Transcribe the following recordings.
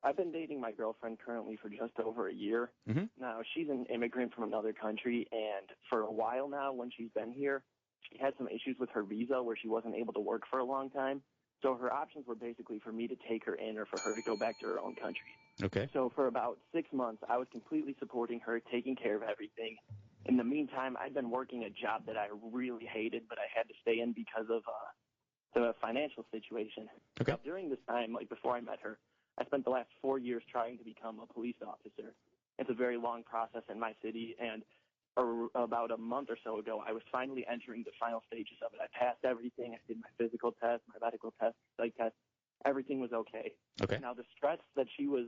I've been dating my girlfriend currently for just over a year. Mhm. Now, she's an immigrant from another country, and for a while now, when she's been here, she had some issues with her visa where she wasn't able to work for a long time. So her options were basically for me to take her in or for her to go back to her own country. Okay. So for about 6 months, I was completely supporting her, taking care of everything. In the meantime, I'd been working a job that I really hated, but I had to stay in because of the financial situation. Okay. Now, during this time, like before I met her, I spent the last 4 years trying to become a police officer. It's a very long process in my city, and about a month or so ago, I was finally entering the final stages of it. I passed everything. I did my physical test, my medical test, psych test. Everything was okay. Okay. Now, the stress that she was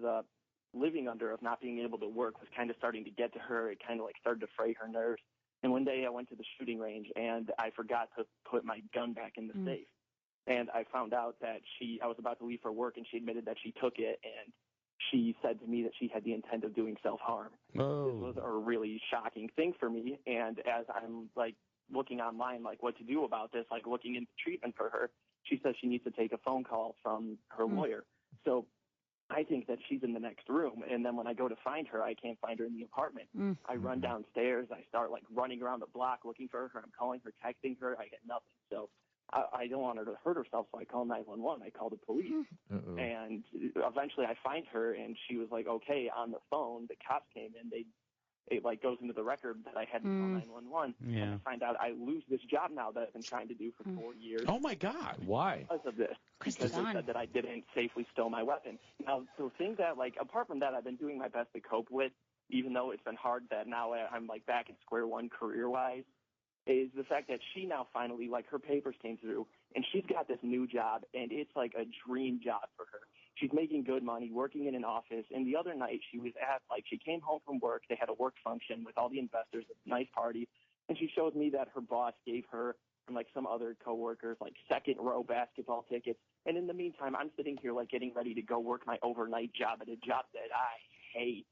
living under of not being able to work was kind of starting to get to her. It kind of like started to fray her nerves. And one day I went to the shooting range, and I forgot to put my gun back in the safe. And I found out that I was about to leave for work, and she admitted that she took it, and she said to me that she had the intent of doing self-harm. Oh. This was a really shocking thing for me, and as I'm, like, looking online, like, what to do about this, like, looking into treatment for her, she says she needs to take a phone call from her lawyer. So I think that she's in the next room, and then when I go to find her, I can't find her in the apartment. I run downstairs. I start, like, running around the block looking for her. I'm calling her, texting her. I get nothing. So I don't want her to hurt herself, so I call 911. I call the police. And eventually I find her, and she was like, okay, on the phone. The cops came in. It like goes into the record that I had to call 911. Yeah. And I find out I lose this job now that I've been trying to do for 4 years. Oh, my God. Why? Because of this. Because they said that I didn't safely stow my weapon. Now, the thing that, like, apart from that, I've been doing my best to cope with, even though it's been hard that now I'm, like, back at square one career-wise, is the fact that she now finally, like, her papers came through, and she's got this new job, and it's like a dream job for her. She's making good money, working in an office, and the other night she was she came home from work. They had a work function with all the investors, a nice party, and she showed me that her boss gave her and, like, some other coworkers, like, second-row basketball tickets. And in the meantime, I'm sitting here, like, getting ready to go work my overnight job at a job that I hate.